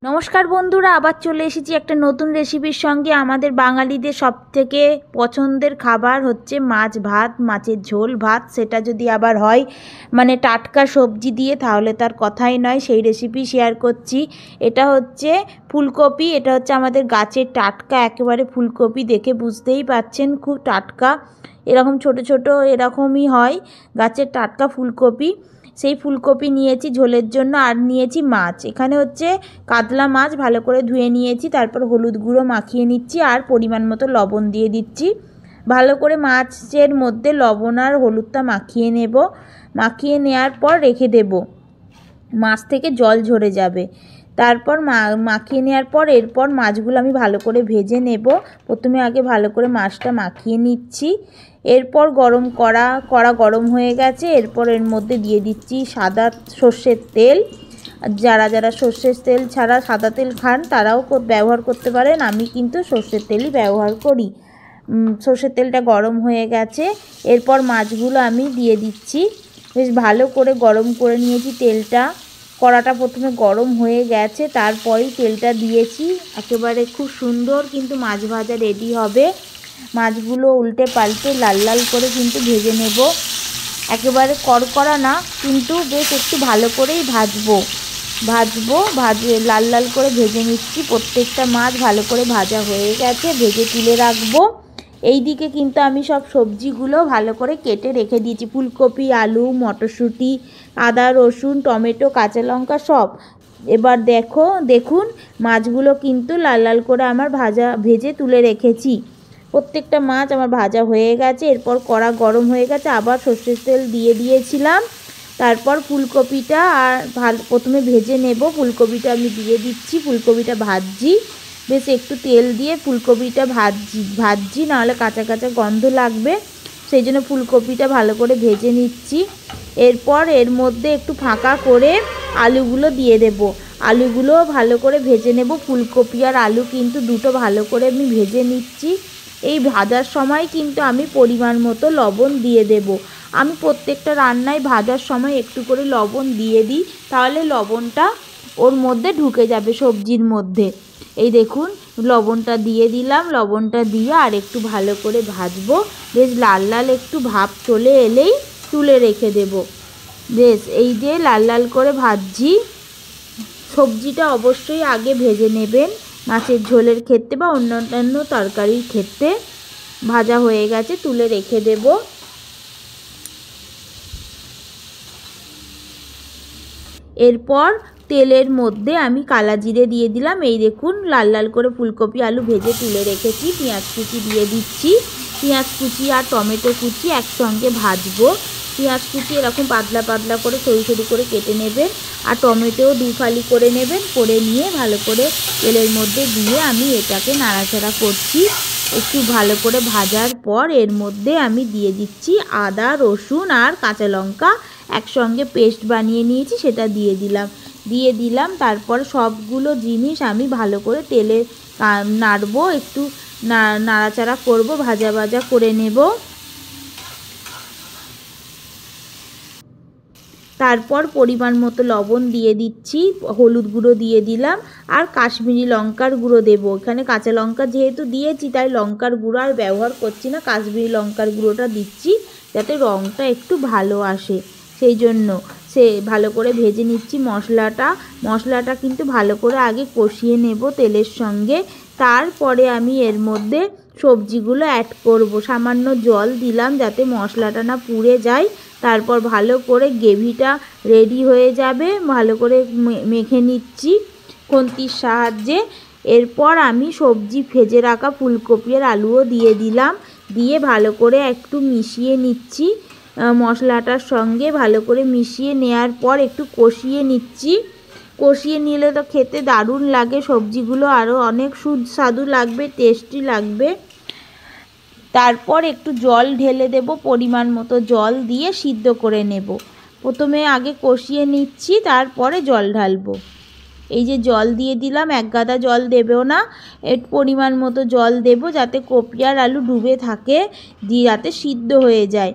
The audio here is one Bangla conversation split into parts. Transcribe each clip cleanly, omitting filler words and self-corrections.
নমস্কার বন্ধুরা, আবার চলে এসেছি একটা নতুন রেসিপির সঙ্গে। আমাদের বাঙালিদের সবথেকে পছন্দের খাবার হচ্ছে মাছ ভাত, মাছের ঝোল ভাত। সেটা যদি আবার হয় মানে টাটকা সবজি দিয়ে, তাহলে তার কথাই নয়। সেই রেসিপি শেয়ার করছি। এটা হচ্ছে ফুলকপি, এটা হচ্ছে আমাদের গাছের টাটকা একেবারে ফুলকপি। দেখে বুঝতেই পাচ্ছেন খুব টাটকা, এরকম ছোট ছোট এরকমই হয় গাছের টাটকা ফুলকপি। সেই ফুলকপি নিয়েছি ঝোলের জন্য, আর নিয়েছি মাছ। এখানে হচ্ছে কাতলা মাছ, ভালো করে ধুয়ে নিয়েছি। তারপর হলুদ গুঁড়ো মাখিয়ে নিচ্ছি আর পরিমাণ মতো লবণ দিয়ে দিচ্ছি। ভালো করে মাছের মধ্যে লবণ আর হলুদটা মাখিয়ে নেব। মাখিয়ে নেওয়ার পর রেখে দেব, মাছ থেকে জল ঝরে যাবে। তারপর মাখিয়ে নেওয়ার পর এরপর মাছগুলো আমি ভালো করে ভেজে নেব। প্রথমে আগে ভালো করে মাছটা মাখিয়ে নিচ্ছি। এরপর কড়া গরম হয়ে গেছে। এরপর এর মধ্যে দিয়ে দিচ্ছি সাদা সর্ষের তেল। যারা যারা সর্ষের তেল ছাড়া সাদা তেল খান তারাও ব্যবহার করতে পারেন, আমি কিন্তু সর্ষের তেলই ব্যবহার করি। সর্ষের তেলটা গরম হয়ে গেছে। এরপর মাছগুলো আমি দিয়ে দিচ্ছি। বেশ ভালো করে গরম করে নিয়েছি তেলটা। কড়াটা প্রথমে গরম হয়ে গেছে, তারপরেই তেলটা দিয়েছি। একেবারে খুব সুন্দর কিন্তু মাছ ভাজা রেডি হবে। মাছগুলো উল্টে পাল্টে লাল লাল করে কিন্তু ভেজে নেব। একেবারে কড়কড়া না, কিন্তু বেশ একটু ভালো করেই ভাজবো লাল লাল করে ভেজে নিচ্ছি। প্রত্যেকটা মাছ ভালো করে ভাজা হয়ে গেছে, ভেজে তুলে রাখবো। এই দিকে কিন্তু আমি সব সবজিগুলো ভালো করে কেটে রেখে দিয়েছি। ফুলকপি, আলু, মটরশুঁটি, আদা, রসুন, টমেটো, কাঁচা লঙ্কা সব। এবার দেখুন মাছগুলো কিন্তু লাল লাল করে আমার ভেজে তুলে রেখেছি। প্রত্যেকটা মাছ আমার ভাজা হয়ে গেছে। এরপর কড়া গরম হয়ে গেছে, আবার সর্ষের তেল দিয়ে দিয়েছিলাম। তারপর ফুলকপিটা প্রথমে ভেজে নেব। ফুলকপিটা আমি দিয়ে দিচ্ছি, ফুলকপিটা ভাজছি। বেশ একটু তেল দিয়ে ফুলকপিটা ভাজছি, নাহলে কাঁচা কাঁচা গন্ধ লাগবে। সেই জন্য ফুলকপিটা ভালো করে ভেজে নিচ্ছি। এরপর এর মধ্যে একটু ফাঁকা করে আলুগুলো দিয়ে দেব। আলুগুলো ভালো করে ভেজে নেব। ফুলকপি আর আলু কিন্তু দুটো ভালো করে আমি ভেজে নিচ্ছি। এই ভাজার সময় কিন্তু আমি পরিমাণ মতো লবণ দিয়ে দেব। আমি প্রত্যেকটা রান্নায় ভাজার সময় একটু করে লবণ দিয়ে দিই, তাহলে লবণটা ওর মধ্যে ঢুকে যাবে সবজির মধ্যে। এই দেখুন লবণটা দিয়ে দিলাম। লবণটা দিয়ে আর একটু ভালো করে ভাজবো। বেশ লাল লাল একটু ভাব চলে এলেই তুলে রেখে দেব। বেশ এই যে লাল লাল করে ভাজছি। সবজিটা অবশ্যই আগে ভেজে নেবেন মাছের ঝোলের ক্ষেত্রে বা অন্যান্য তরকারির ক্ষেত্রে। ভাজা হয়ে গেছে, তুলে রেখে দেব। এরপর তেলের মধ্যে আমি কালা জিরে দিয়ে দিলাম। এই দেখুন লাল লাল করে ফুলকপি আলু ভেজে তুলে রেখেছি। পেঁয়াজ কুচি দিয়ে দিচ্ছি। পেঁয়াজ কুচি আর টমেটো কুচি একসঙ্গে ভাজবো। পেঁয়াজ কুচি এরকম পাতলা পাতলা করে সরু সরু করে কেটে নেবেন, আর টমেটোও দুফালি করে নেবেন। করে নিয়ে ভালো করে তেলের মধ্যে দিয়ে আমি এটাকে নাড়াচাড়া করছি। একটু ভালো করে ভাজার পর এর মধ্যে আমি দিয়ে দিচ্ছি আদা, রসুন আর কাঁচা লঙ্কা একসঙ্গে পেস্ট বানিয়ে নিয়েছি, সেটা দিয়ে দিলাম। তারপর সবগুলো জিনিস আমি ভালো করে তেলে নাড়বো, একটু নাড়াচাড়া করব, ভাজা ভাজা করে নেব। তারপর পরিমাণ মতো লবণ দিয়ে দিচ্ছি, হলুদ গুঁড়ো দিয়ে দিলাম, আর কাশ্মীরি লঙ্কার গুঁড়ো দেবো। এখানে কাঁচা লঙ্কা যেহেতু দিয়েছি, তাই লঙ্কার গুঁড়ো আর ব্যবহার করছি না, কাশ্মীরি লঙ্কার গুঁড়োটা দিচ্ছি যাতে রঙটা একটু ভালো আসে। সেই জন্য ভালো করে ভেজে নিচ্ছি মশলাটা কিন্তু ভালো করে আগে কষিয়ে নেব তেলের সঙ্গে। তারপরে আমি এর মধ্যে সবজিগুলো অ্যাড করব। সামান্য জল দিলাম যাতে মশলাটা না পুড়ে যায়। তারপর ভালো করে গ্রেভিটা রেডি হয়ে যাবে। ভালো করে মেখে নিচ্ছি খুন্তির সাহায্যে। এরপর আমি সবজি ভেজে রাখা ফুলকপি আর আলুও দিয়ে দিলাম। দিয়ে ভালো করে একটু মিশিয়ে নিচ্ছি মশলাটার সঙ্গে। ভালো করে মিশিয়ে নেওয়ার পর একটু কষিয়ে নিচ্ছি। কষিয়ে নিলে তো খেতে দারুণ লাগে, সবজিগুলো আরও অনেক সুস্বাদু লাগবে, টেস্টি লাগবে। তারপর একটু জল ঢেলে দেব, পরিমাণ মতো জল দিয়ে সিদ্ধ করে নেব। প্রথমে আগে কষিয়ে নিচ্ছি, তারপরে জল ঢালবো। এই যে জল দিয়ে দিলাম, এক গাদা জল দেবেও না, এর পরিমাণ মতো জল দেব যাতে কপি আর আলু ডুবে থাকে, দিয়ে যাতে সিদ্ধ হয়ে যায়।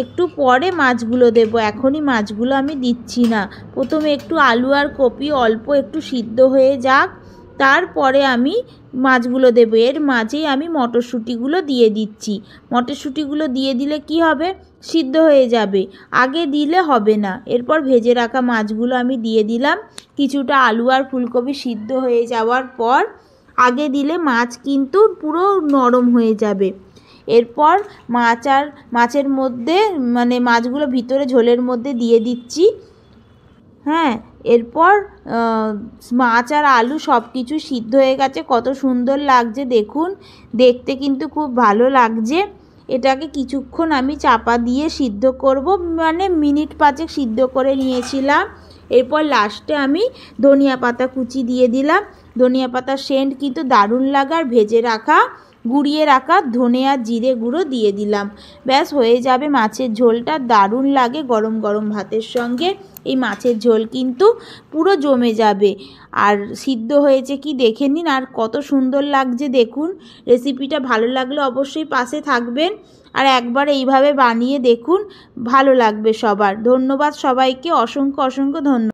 একটু পরে মাছগুলো দেব, এখনই মাছগুলো আমি দিচ্ছি না। প্রথমে একটু আলু আর কপি অল্প একটু সিদ্ধ হয়ে যাক, তারপরে আমি মাছগুলো দেবো। এর মাঝেই আমি মটরশুঁটিগুলো দিয়ে দিচ্ছি। মটরশুঁটিগুলো দিয়ে দিলে কি হবে, সিদ্ধ হয়ে যাবে, আগে দিলে হবে না। এরপর ভেজে রাখা মাছগুলো আমি দিয়ে দিলাম। কিছুটা আলু আর ফুলকপি সিদ্ধ হয়ে যাওয়ার পর আগে দিলে মাছ কিন্তু পুরো নরম হয়ে যাবে। এরপর মাছের মধ্যে মানে মাছগুলো ভিতরে ঝোলের মধ্যে দিয়ে দিচ্ছি। হ্যাঁ, এরপর মাছ আর আলু সব কিছু সিদ্ধ হয়ে গেছে, কত সুন্দর লাগছে দেখুন, দেখতে কিন্তু খুব ভালো লাগছে। এটাকে কিছুক্ষণ আমি চাপা দিয়ে সিদ্ধ করব, মানে মিনিট 5 সিদ্ধ করে নিয়েছিলাম। এরপর লাস্টে আমি ধনিয়া পাতা কুচি দিয়ে দিলাম। ধনিয়া পাতার সেন্ট কিন্তু দারুণ লাগে। আর ভেজে রাখা গুঁড়িয়ে রাখা ধনে আর জিরে গুঁড়ো দিয়ে দিলাম। ব্যাস হয়ে যাবে মাছের ঝোলটা, দারুণ লাগে গরম গরম ভাতের সঙ্গে। এই মাছের ঝোল কিন্তু পুরো জমে যাবে। আর সিদ্ধ হয়েছে কি দেখে নিন, আর কত সুন্দর লাগছে দেখুন। রেসিপিটা ভালো লাগলে অবশ্যই পাশে থাকবেন, আর একবার এইভাবে বানিয়ে দেখুন, ভালো লাগবে সবার। ধন্যবাদ সবাইকে, অসংখ্য অসংখ্য ধন্যবাদ।